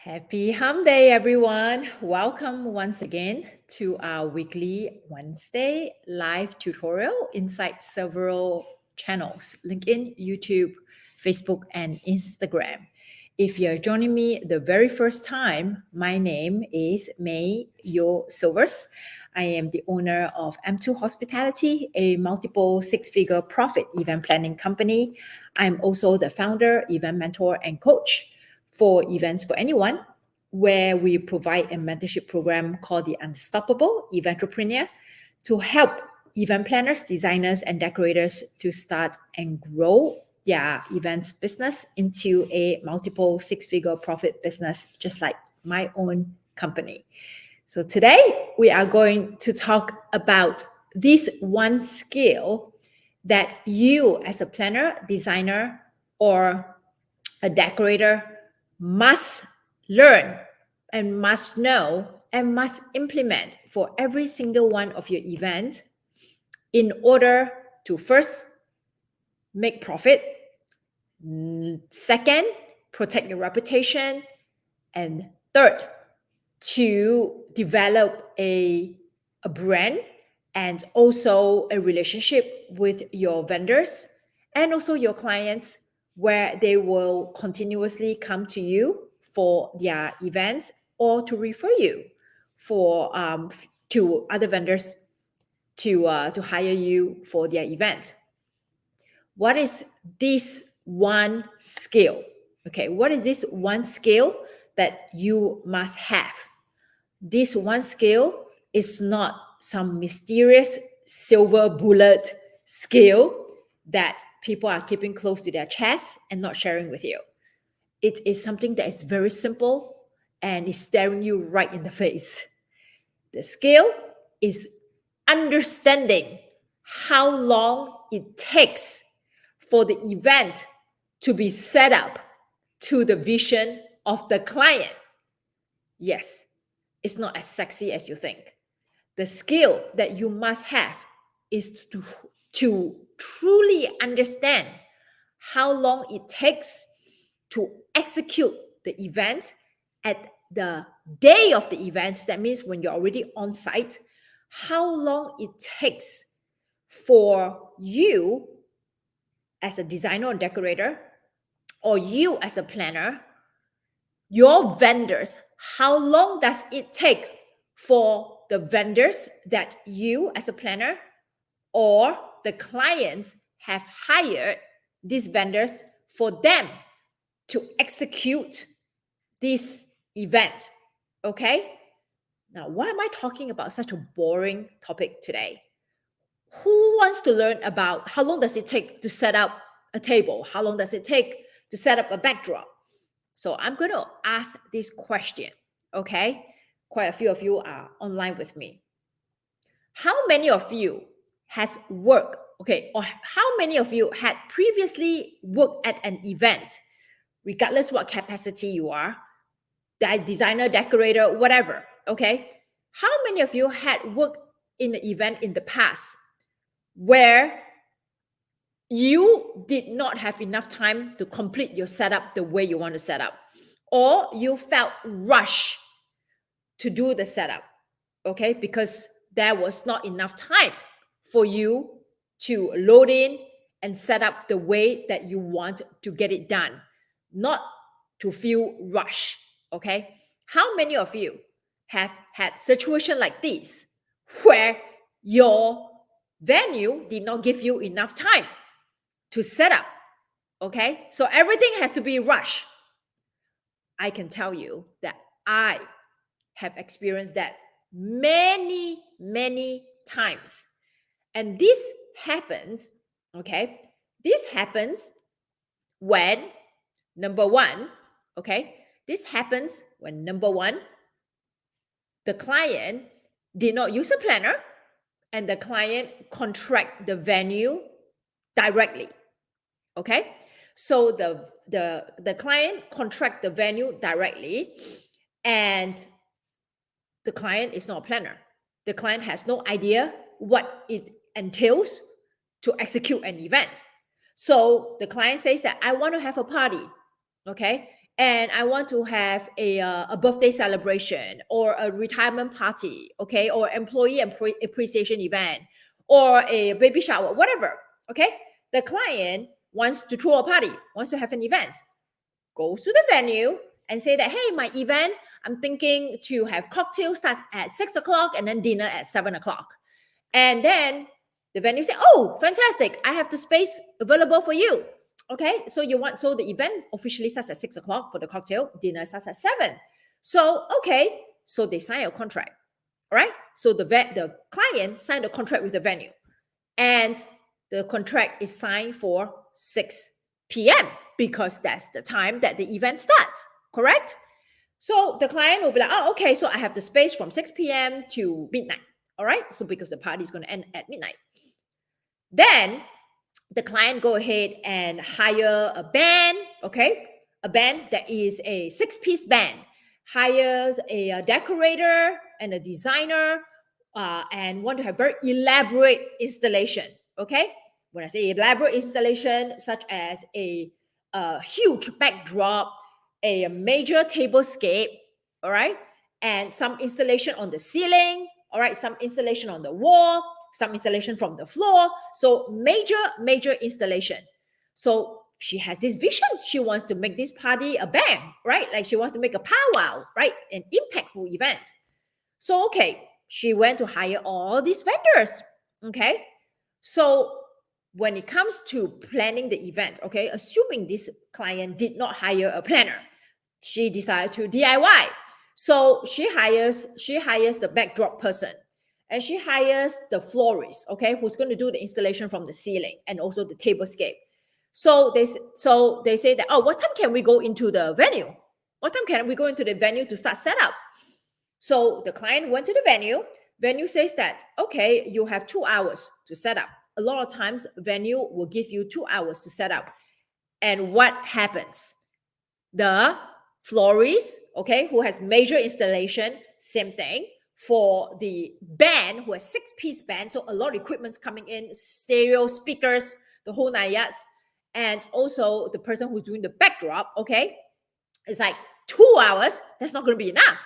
Happy Hum Day, everyone. Welcome once again to our weekly Wednesday live tutorial inside several channels: LinkedIn, YouTube, Facebook, and Instagram. If you're joining me the very first time, my name is May Yo Silvers. I am the owner of M2 Hospitality, a multiple six-figure profit event planning company. I'm also the founder, event mentor, and coach for Events for Anyone, where we provide a mentorship program called the Unstoppable Eventrepreneur to help event planners, designers, and decorators to start and grow their events business into a multiple six-figure profit business, just like my own company. So today we are going to talk about this one skill that you as a planner, designer, or a decorator must learn and must know and must implement for every single one of your events in order to first make profit, second, protect your reputation, and third, to develop a brand and also a relationship with your vendors and also your clients, where they will continuously come to you for their events or to refer you for to other vendors to hire you for their event. What is this one skill? Okay, what is this one skill that you must have? This one skill is not some mysterious silver bullet skill that people are keeping close to their chest and not sharing with you. It is something that is very simple and is staring you right in the face. The skill is understanding how long it takes for the event to be set up to the vision of the client. Yes, it's not as sexy as you think. The skill that you must have is to truly understand how long it takes to execute the event at the day of the event. That means when you're already on site, how long it takes for you as a designer or decorator, or you as a planner, your vendors, how long does it take for the vendors that you as a planner or the clients have hired these vendors for them to execute this event? Okay, now why am I talking about such a boring topic today? Who wants to learn about how long does it take to set up a table? How long does it take to set up a backdrop? So I'm going to ask this question, okay? Quite a few of you are online with me. How many of you has worked, okay, or how many of you had previously worked at an event, regardless what capacity you are, that designer, decorator, whatever, okay? How many of you had worked in the event in the past where you did not have enough time to complete your setup the way you want to set up, or you felt rushed to do the setup, okay, because there was not enough time for you to load in and set up the way that you want to get it done, not to feel rushed, okay? How many of you have had situation like this where your venue did not give you enough time to set up? Okay, so everything has to be rushed. I can tell you that I have experienced that many, many times. And this happens, okay? This happens when, number one, okay? This happens when, number one, the client did not use a planner and the client contract the venue directly, okay? So the client contract the venue directly, and the client is not a planner. The client has no idea what it entails to execute an event. So the client says that I want to have a party, okay? and I want to have a birthday celebration or a retirement party, okay, or employee appreciation event or a baby shower, whatever, okay? The client wants to throw a party, wants to have an event, goes to the venue and say that, hey, my event, I'm thinking to have cocktail starts at 6 o'clock and then dinner at 7 o'clock. And then the venue say, oh, fantastic, I have the space available for you. Okay, so the event officially starts at 6 o'clock for the cocktail, dinner starts at 7. So, okay, so they sign a contract, all right? So the client signed a contract with the venue, and the contract is signed for 6 p.m. because that's the time that the event starts, correct? So the client will be like, oh, okay, so I have the space from 6 p.m. to midnight, all right? So because the party is going to end at midnight. Then the client go ahead and hire a band, okay? A band that is a 6-piece band, hires a decorator and a designer, and want to have very elaborate installation, okay? When I say elaborate installation, such as a huge backdrop, a major tablescape, all right? And some installation on the ceiling, all right? Some installation on the wall, some installation from the floor. So major installation. So she has this vision. She wants to make this party a bang, right? Like she wants to make a powwow, right? An impactful event. So, okay, she went to hire all these vendors, okay? So when it comes to planning the event, okay, assuming this client did not hire a planner, she decided to DIY. So she hires the backdrop person, and she hires the florist, okay, who's going to do the installation from the ceiling and also the tablescape. So they say that, oh, what time can we go into the venue? What time can we go into the venue to start setup? So the client went to the venue. Venue says that, okay, you have 2 hours to set up. A lot of times, venue will give you 2 hours to set up. And what happens? The florist, okay, who has major installation, same thing. For the band, who has 6-piece band, so a lot of equipment's coming in, stereo, speakers, the whole 9 yards. And also the person who's doing the backdrop, okay, it's like 2 hours. That's not going to be enough.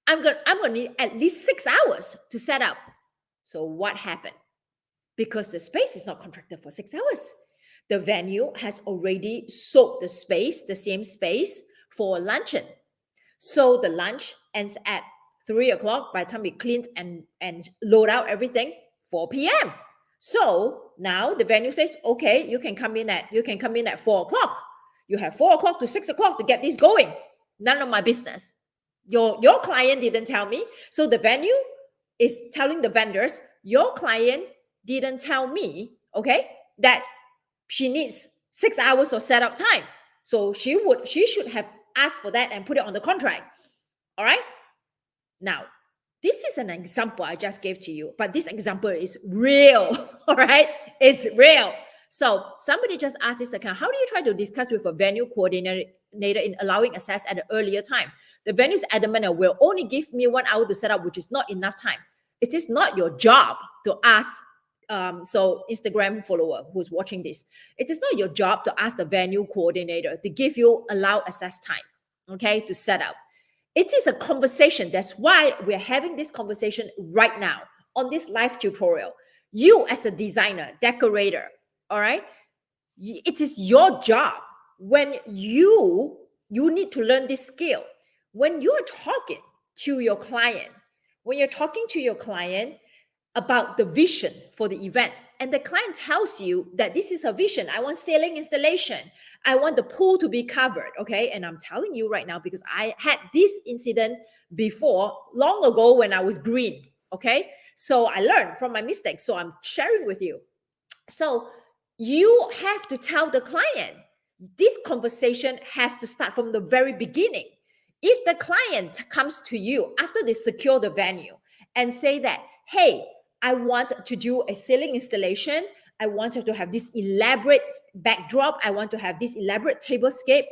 I'm going to need at least 6 hours to set up. So what happened? Because the space is not contracted for 6 hours. The venue has already sold the space, the same space, for a luncheon. So the lunch ends at 3 o'clock. By the time we clean and load out everything, 4 p.m. So now the venue says, okay, you can come in at 4 o'clock. You have 4 o'clock to 6 o'clock to get this going. None of my business. Your client didn't tell me. So the venue is telling the vendors, your client didn't tell me, okay, that she needs 6 hours of setup time. So she should have asked for that and put it on the contract. All right. Now, this is an example I just gave to you, but this example is real. All right. It's real. So somebody just asked this account, how do you try to discuss with a venue coordinator in allowing access at an earlier time? The venue is adamant and will only give me 1 hour to set up, which is not enough time. It is not your job to ask. So Instagram follower who's watching this, it is not your job to ask the venue coordinator to allow access time, okay, to set up. It is a conversation. That's why we're having this conversation right now on this live tutorial. You as a designer, decorator, all right, it is your job. When you need to learn this skill. When you're talking to your client, about the vision for the event, and the client tells you that this is a vision, I want ceiling installation, I want the pool to be covered, okay? And I'm telling you right now because I had this incident before, long ago when I was green, okay? So I learned from my mistakes, so I'm sharing with you. So you have to tell the client, this conversation has to start from the very beginning. If the client comes to you after they secure the venue and say that, hey, I want to do a ceiling installation, I want to have this elaborate backdrop, I want to have this elaborate tablescape,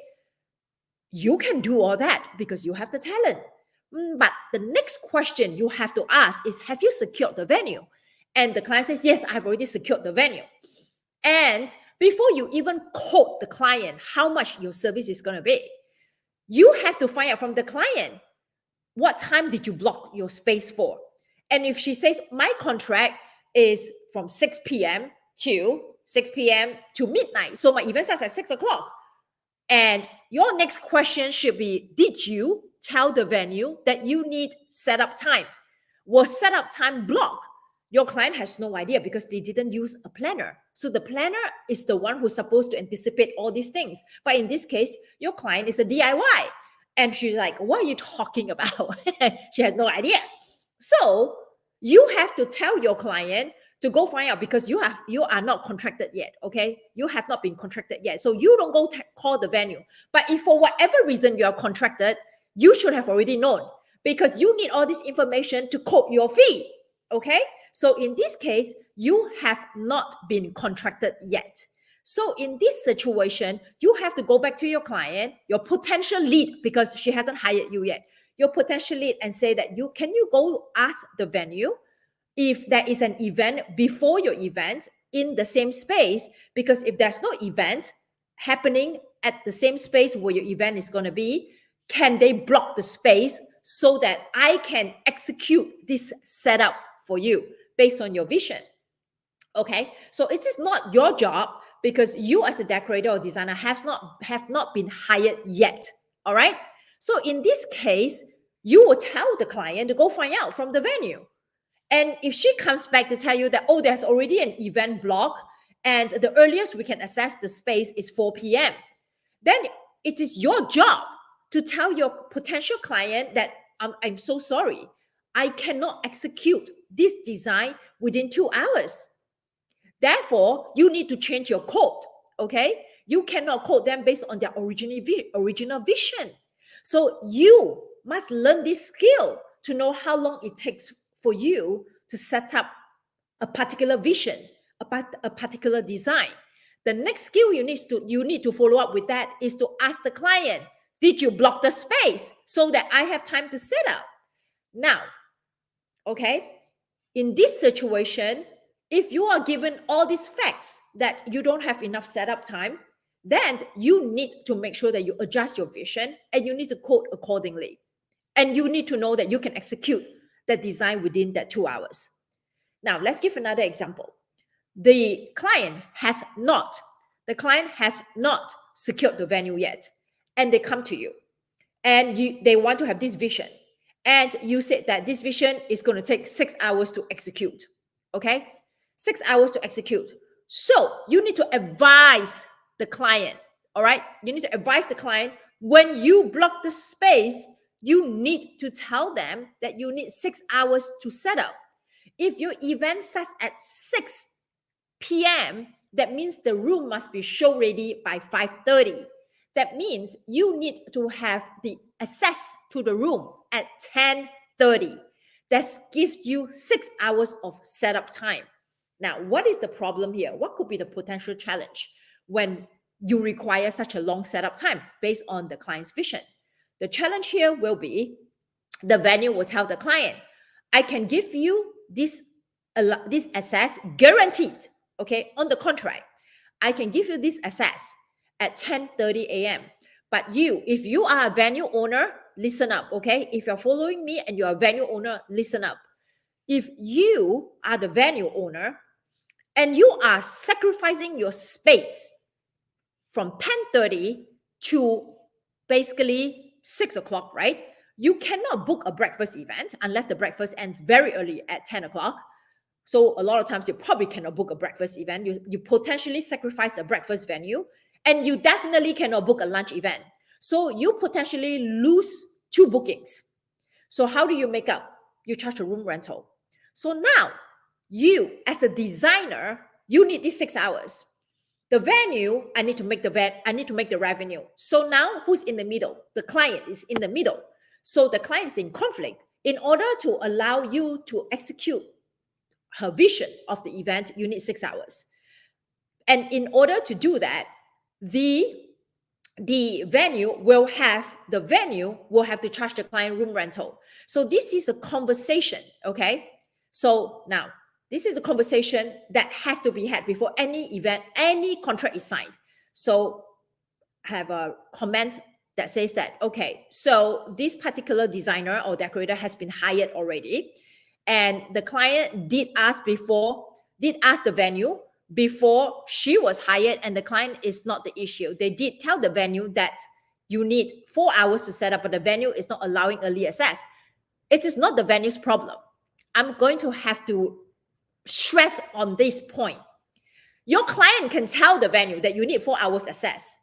you can do all that because you have the talent. But the next question you have to ask is, have you secured the venue? And the client says, yes, I've already secured the venue. And before you even quote the client how much your service is going to be, you have to find out from the client, what time did you block your space for? And if she says, my contract is from 6 p.m. to 6 p.m. to midnight, so my event starts at 6 o'clock. And your next question should be, did you tell the venue that you need setup time? Was setup time blocked? Your client has no idea because they didn't use a planner. So the planner is the one who's supposed to anticipate all these things. But in this case, your client is a DIY. And she's like, what are you talking about? She has no idea. So you have to tell your client to go find out, because you are not contracted yet, okay? You have not been contracted yet. So you don't go call the venue. But if for whatever reason you are contracted, you should have already known, because you need all this information to quote your fee, okay? So in this case, you have not been contracted yet. So in this situation, you have to go back to your client, your potential lead, because she hasn't hired you yet, your potential lead, and say that can you go ask the venue if there is an event before your event in the same space, because if there's no event happening at the same space where your event is going to be, can they block the space so that I can execute this setup for you based on your vision? Okay, so it is not your job, because you as a decorator or designer have not been hired yet. All right, so in this case, you will tell the client to go find out from the venue. And if she comes back to tell you that, oh, there's already an event block and the earliest we can access the space is 4 p.m., then it is your job to tell your potential client that I'm so sorry, I cannot execute this design within 2 hours. Therefore, you need to change your code, okay? You cannot code them based on their original vision. So you must learn this skill to know how long it takes for you to set up a particular vision, a particular design. The next skill you need to follow up with that is to ask the client, did you block the space so that I have time to set up? Now, okay, in this situation, if you are given all these facts that you don't have enough setup time, then you need to make sure that you adjust your vision and you need to code accordingly. And you need to know that you can execute that design within that 2 hours. Now, let's give another example. The client has not secured the venue yet, and they come to you, and they want to have this vision, and you said that this vision is going to take 6 hours to execute, okay? 6 hours to execute. So you need to advise the client, all right? You need to advise the client, when you block the space, you need to tell them that you need 6 hours to set up. If your event starts at 6 p.m., that means the room must be show ready by 5:30. That means you need to have the access to the room at 10:30. That gives you 6 hours of setup time. Now, what is the problem here? What could be the potential challenge when you require such a long setup time based on the client's vision? The challenge here will be, the venue will tell the client, I can give you this access guaranteed, okay, on the contract. I can give you this access at 10:30 a.m. But if you are a venue owner, listen up, okay? If you're following me and you're a venue owner, listen up. If you are the venue owner and you are sacrificing your space from 10:30 to basically 6 o'clock, right? You cannot book a breakfast event unless the breakfast ends very early at 10 o'clock. So a lot of times you probably cannot book a breakfast event. You potentially sacrifice a breakfast venue, and you definitely cannot book a lunch event. So you potentially lose 2 bookings. So how do you make up? You charge a room rental. So now you, as a designer, you need these 6 hours. The venue, I need to make the revenue. So now who's in the middle? The client is in the middle. So the client is in conflict. In order to allow you to execute her vision of the event, you need 6 hours. And in order to do that, the venue will have to charge the client room rental. So this is a conversation, okay? So now, this is a conversation that has to be had before any event, any contract is signed. So I have a comment that says that, okay, so this particular designer or decorator has been hired already, and the client did ask the venue before she was hired, and the client is not the issue. They did tell the venue that you need 4 hours to set up, but the venue is not allowing early access. It is not the venue's problem. I'm going to have to stress on this point. Your client can tell the venue that you need 4 hours access,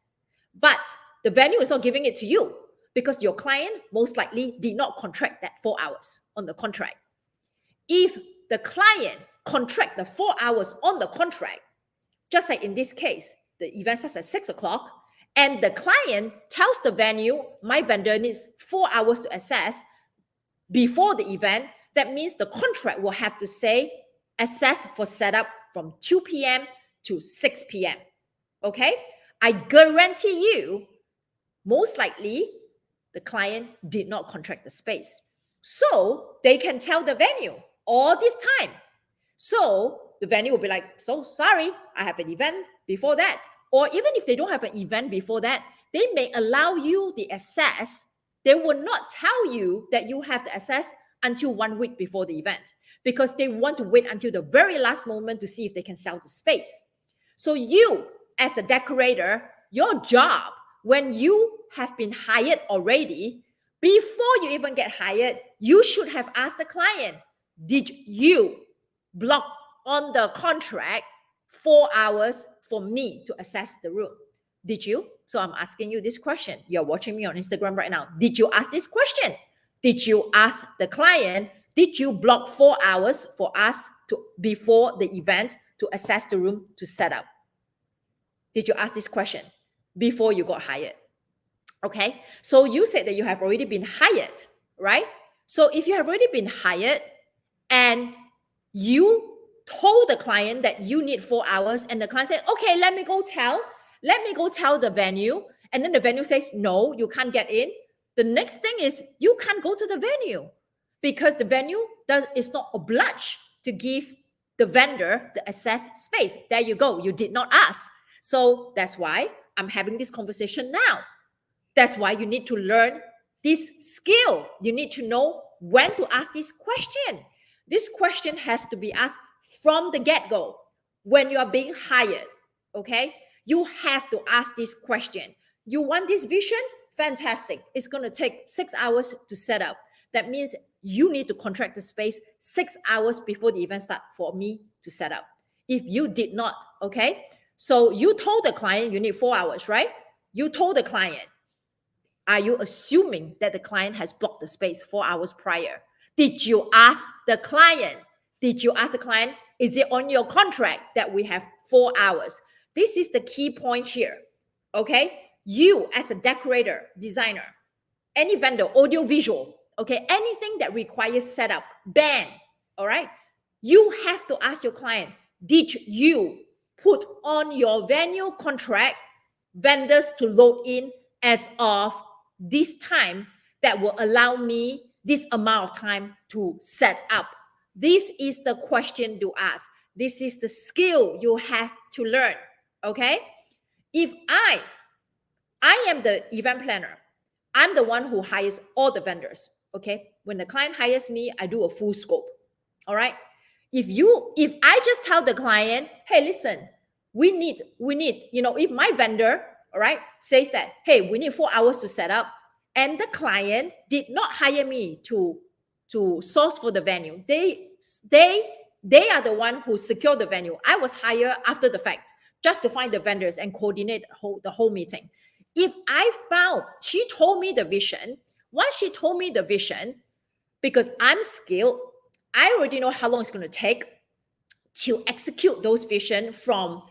but the venue is not giving it to you because your client most likely did not contract that 4 hours on the contract. If the client contract the 4 hours on the contract, just like in this case, the event starts at 6 o'clock, and the client tells the venue, my vendor needs 4 hours to access before the event, that means the contract will have to say access for setup from 2 p.m. to 6 p.m. Okay? I guarantee you, most likely, the client did not contract the space. So they can tell the venue all this time. So the venue will be like, so sorry, I have an event before that. Or even if they don't have an event before that, they may allow you the access. They will not tell you that you have the access until 1 week before the event because they want to wait until the very last moment to see if they can sell the space. So you, as a decorator, your job, when you have been hired already, before you even get hired, you should have asked the client, did you block on the contract 4 hours for me to access the room? Did you? So I'm asking you this question. You're watching me on Instagram right now. Did you ask this question? Did you ask the client, did you block 4 hours for us to before the event to access the room to set up? Did you ask this question before you got hired? Okay, so you said that you have already been hired, right? So if you have already been hired and you told the client that you need 4 hours and the client said, okay, let me go tell the venue, and then the venue says, no, you can't get in. The next thing is you can't go to the venue because the venue is not obliged to give the vendor the access space. There you go. You did not ask. So that's why I'm having this conversation now. That's why you need to learn this skill. You need to know when to ask this question. This question has to be asked from the get-go. When you are being hired, okay, you have to ask this question. You want this vision? Fantastic. It's going to take 6 hours to set up. That means you need to contract the space 6 hours before the event starts for me to set up. If you did not, okay, so you told the client you need 4 hours, right? You told the client. Are you assuming that the client has blocked the space 4 hours prior? Did you ask the client? Did you ask the client, is it on your contract that we have 4 hours? This is the key point here, okay? You as a decorator, designer, any vendor, audio visual, okay, anything that requires setup, band, all right? You have to ask your client, did you put on your venue contract vendors to load in as of this time that will allow me this amount of time to set up? This is the question to ask. This is the skill you have to learn, okay? If I am the event planner, I'm the one who hires all the vendors, okay? When the client hires me, I do a full scope, all right? If I just tell the client, hey, listen, we need, if my vendor, all right, says that, hey, we need 4 hours to set up, and the client did not hire me to source for the venue. They are the one who secured the venue. I was hired after the fact just to find the vendors and coordinate the whole meeting. If I found, she told me the vision, once she told me the vision, because I'm skilled, I already know how long it's going to take to execute those vision from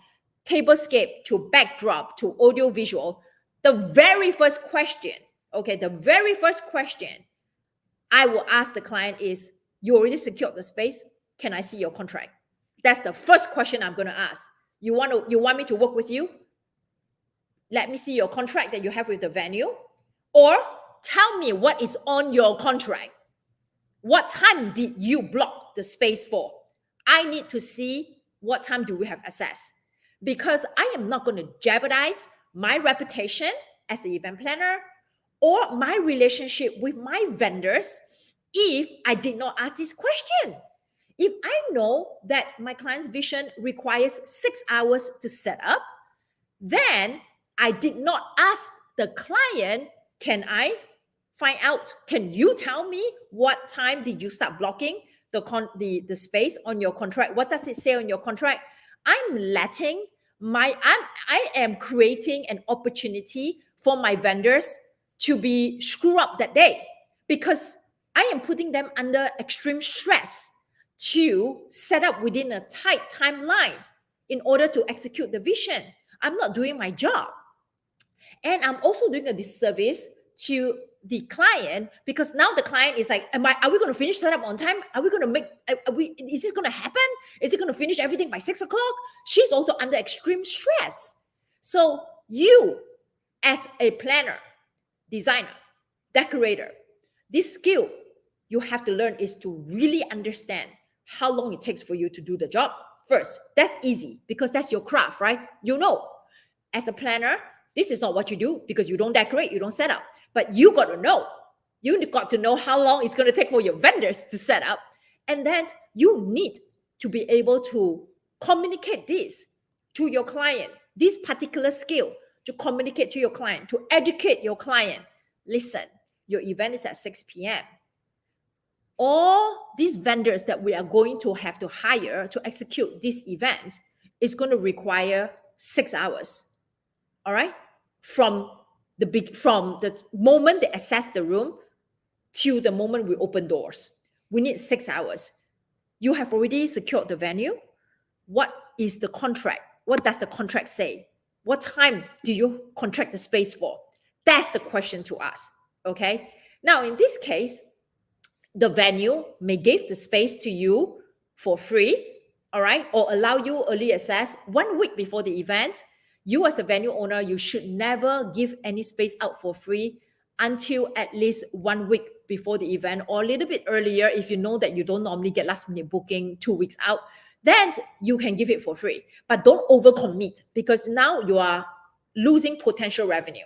tablescape to backdrop to audio visual. The very first question I will ask the client is, you already secured the space? Can I see your contract? That's the first question I'm going to ask. You want me to work with you? Let me see your contract that you have with the venue, or tell me what is on your contract. What time did you block the space for? I need to see what time do we have access, because I am not going to jeopardize my reputation as an event planner, or my relationship with my vendors if I did not ask this question. If I know that my client's vision requires 6 hours to set up, then I did not ask the client, can I find out, can you tell me what time did you start blocking the space on your contract? What does it say on your contract? I am creating an opportunity for my vendors to be screw up that day, because I am putting them under extreme stress to set up within a tight timeline in order to execute the vision. I'm not doing my job. And I'm also doing a disservice to the client, because now the client is like, are we going to finish setup on time? Are we going to make, is this going to happen? Is it going to finish everything by 6 o'clock? She's also under extreme stress. So you, as a planner, designer, decorator, this skill you have to learn is to really understand how long it takes for you to do the job first. That's easy because that's your craft, right? You know, as a planner, this is not what you do because you don't decorate, you don't set up. But you got to know. You got to know how long it's going to take for your vendors to set up. And then you need to be able to communicate this to your client, this particular skill, to communicate to your client, to educate your client. Listen, your event is at 6 p.m. All these vendors that we are going to have to hire to execute this event is going to require 6 hours. All right? From the moment they access the room to the moment we open doors. We need 6 hours. You have already secured the venue. What is the contract? What does the contract say? What time do you contract the space for? That's the question to ask. Okay? Now, in this case, the venue may give the space to you for free, all right, or allow you early access 1 week before the event. You as a venue owner, you should never give any space out for free until at least 1 week before the event, or a little bit earlier if you know that you don't normally get last minute booking 2 weeks out. Then you can give it for free. But don't overcommit, because now you are losing potential revenue,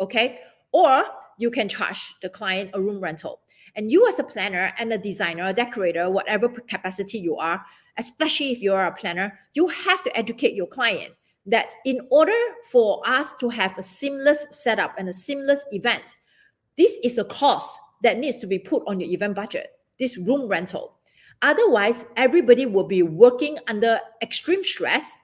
okay? Or you can charge the client a room rental. And you as a planner and a designer, a decorator, whatever capacity you are, especially if you are a planner, you have to educate your client that in order for us to have a seamless setup and a seamless event, this is a cost that needs to be put on your event budget, this room rental. Otherwise, everybody will be working under extreme stress.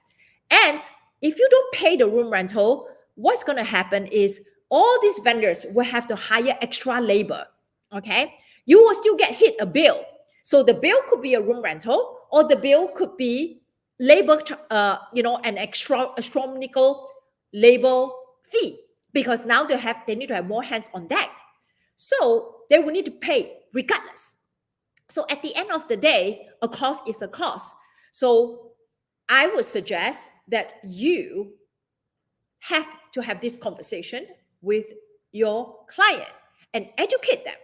And if you don't pay the room rental, what's going to happen is all these vendors will have to hire extra labor, okay? You will still get hit a bill. So the bill could be a room rental, or the bill could be labor, an astronomical labor fee, because now they need to have more hands on deck. So they will need to pay regardless. So at the end of the day, a cost is a cost. So I would suggest that you have to have this conversation with your client and educate them.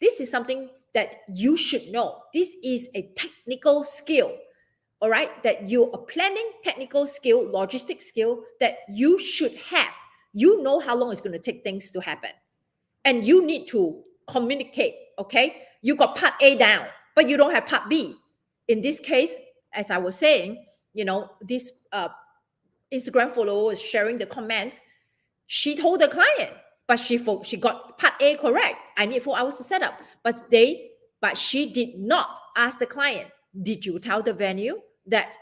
This is something that you should know. This is a technical skill, all right, that you are planning technical skill, logistic skill that you should have. You know how long it's going to take things to happen. And you need to communicate, okay? You got part A down, but you don't have part B. In this case, as I was saying, this Instagram follower was sharing the comment. She told the client, but she got part A correct. I need 4 hours to set up. But she did not ask the client, did you tell the venue that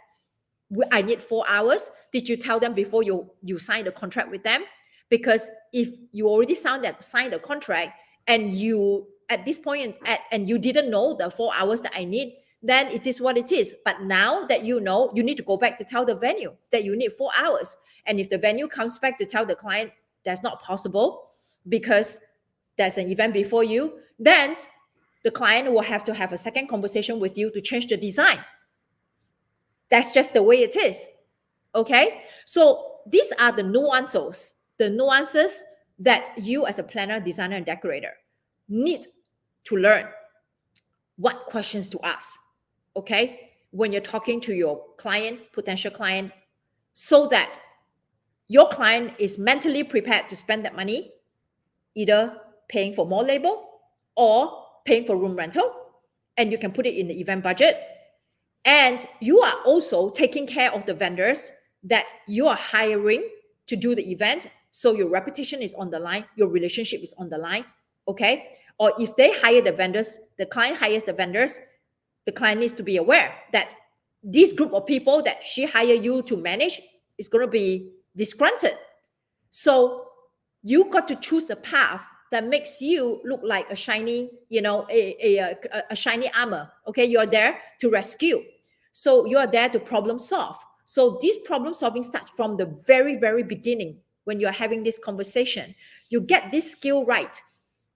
I need 4 hours? Did you tell them before you sign the contract with them? Because if you already signed the contract and you at this point and you didn't know the 4 hours that I need, then it is what it is. But now that you know, you need to go back to tell the venue that you need 4 hours. And if the venue comes back to tell the client that's not possible because there's an event before you, then the client will have to have a second conversation with you to change the design. That's just the way it is. Okay? So these are the nuances that you as a planner, designer, and decorator need to learn what questions to ask, okay, when you're talking to your client, potential client, so that your client is mentally prepared to spend that money, either paying for more labor or paying for room rental, and you can put it in the event budget. And you are also taking care of the vendors that you are hiring to do the event. So your reputation is on the line, your relationship is on the line, okay? Or if they hire the vendors, the client hires the vendors, the client needs to be aware that this group of people that she hired you to manage is going to be disgruntled. So you got to choose a path that makes you look like a shiny, a shiny armor. Okay, you're there to rescue. So you are there to problem solve. So this problem solving starts from the very, very beginning when you're having this conversation. You get this skill right,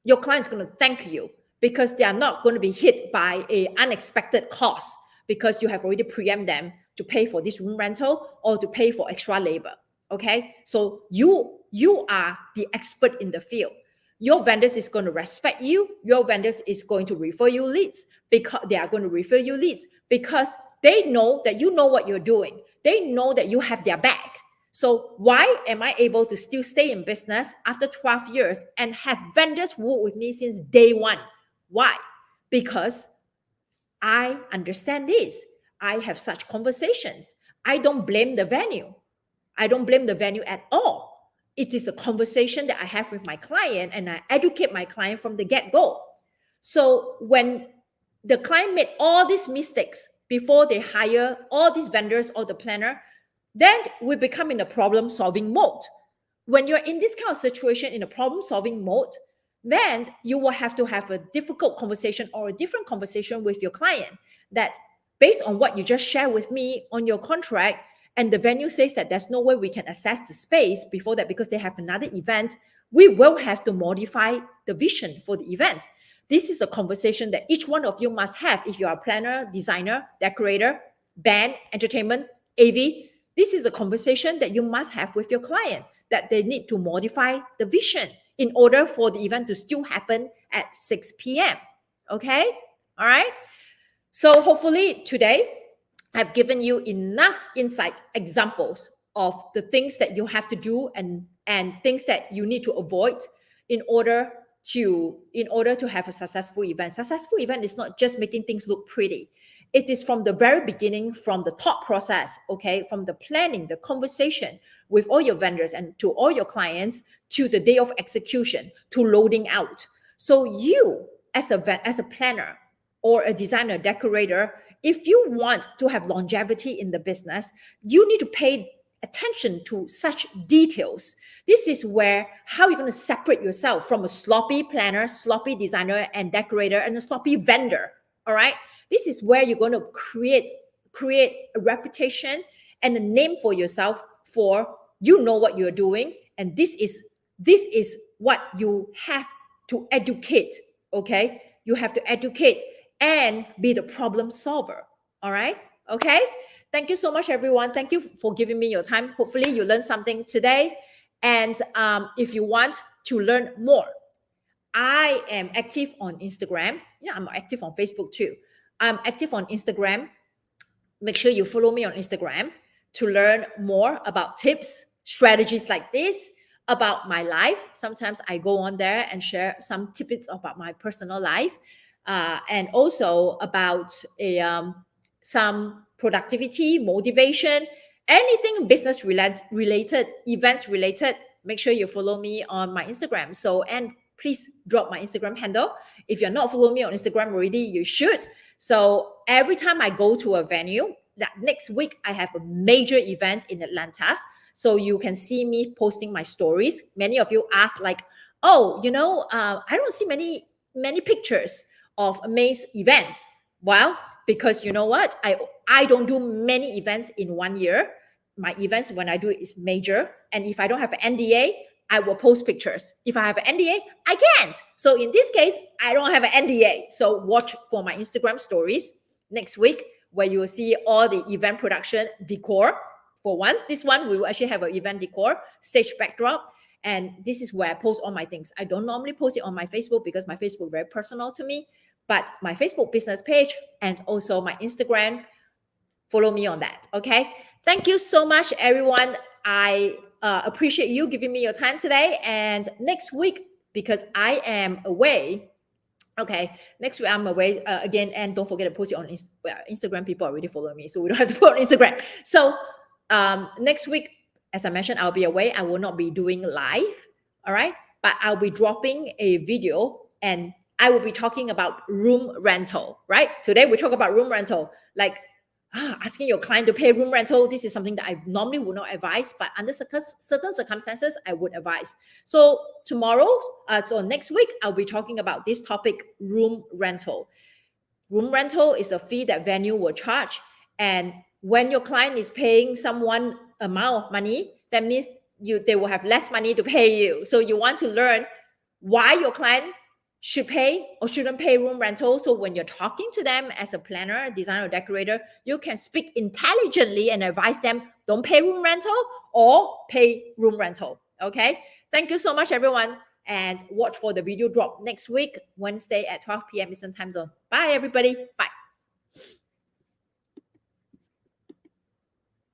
your client's going to thank you because they are not going to be hit by an unexpected cost because you have already preempted them to pay for this room rental or to pay for extra labor. Okay, so you are the expert in the field. Your vendors is going to respect you. Your vendors is going to refer you leads because they are going to refer you leads because they know that you know what you're doing. They know that you have their back. So why am I able to still stay in business after 12 years and have vendors work with me since day one? Why? Because I understand this. I have such conversations. I don't blame the venue. I don't blame the venue at all. It is a conversation that I have with my client and I educate my client from the get-go. So when the client made all these mistakes before they hire all these vendors or the planner, then we become in a problem-solving mode. When you're in this kind of situation in a problem-solving mode, then you will have to have a difficult conversation or a different conversation with your client that based on what you just shared with me on your contract, and the venue says that there's no way we can access the space before that because they have another event, we will have to modify the vision for the event. This is a conversation that each one of you must have if you are a planner, designer, decorator, band, entertainment, AV. This is a conversation that you must have with your client, that they need to modify the vision in order for the event to still happen at 6 p.m. Okay? All right? So hopefully today, I've given you enough insight, examples of the things that you have to do and things that you need to avoid in order to have a successful event. Successful event is not just making things look pretty. It is from the very beginning, from the thought process, okay, from the planning, the conversation with all your vendors and to all your clients, to the day of execution, to loading out. So you, as a planner or a designer, decorator, if you want to have longevity in the business, you need to pay attention to such details. This is where how you're going to separate yourself from a sloppy planner, sloppy designer and decorator, and a sloppy vendor. All right. This is where you're going to create a reputation and a name for yourself for you know what you're doing. And this is what you have to educate. Okay. You have to educate and be the problem solver. All right. Okay. Thank you so much, everyone. Thank you for giving me your time. Hopefully you learned something today. And if you want to learn more, I am active on Instagram. Yeah, I'm active on Facebook too. I'm active on Instagram. Make sure you follow me on Instagram to learn more about tips, strategies like this, about my life. Sometimes I go on there and share some tidbits about my personal life, and also about some productivity, motivation, anything business related, events related. Make sure you follow me on my Instagram. So, and please drop my Instagram handle. If you're not following me on Instagram already, you should. So every time I go to a venue, that next week I have a major event in Atlanta. So you can see me posting my stories. Many of you ask like, oh, I don't see many pictures of May's events. Well, because you know what? I don't do many events in 1 year. My events, when I do it, is major. And if I don't have an NDA, I will post pictures. If I have an NDA, I can't. So in this case, I don't have an NDA. So watch for my Instagram stories next week where you will see all the event production decor. For once, this one, we will actually have an event decor, stage backdrop. And this is where I post all my things. I don't normally post it on my Facebook because my Facebook is very personal to me. But my Facebook business page and also my Instagram, follow me on that. Okay. Thank you so much, everyone. I appreciate you giving me your time today. And next week, because I am away. Okay, next week I'm away again, and don't forget to post it on Instagram. People already follow me, so we don't have to put on Instagram. So next week, as I mentioned, I'll be away. I will not be doing live, all right? But I'll be dropping a video, and I will be talking about room rental, right? Today we talk about room rental, like asking your client to pay room rental. This is something that I normally would not advise, but under certain circumstances, I would advise. So tomorrow, so next week, I'll be talking about this topic, room rental. Room rental is a fee that venue will charge. And when your client is paying someone amount of money, that means they will have less money to pay you. So you want to learn why your client should pay or shouldn't pay room rental. So when you're talking to them as a planner, designer, or decorator, you can speak intelligently and advise them, don't pay room rental or pay room rental. Okay. Thank you so much, everyone. And watch for the video drop next week, Wednesday at 12 p.m. Eastern Time Zone. Bye, everybody. Bye.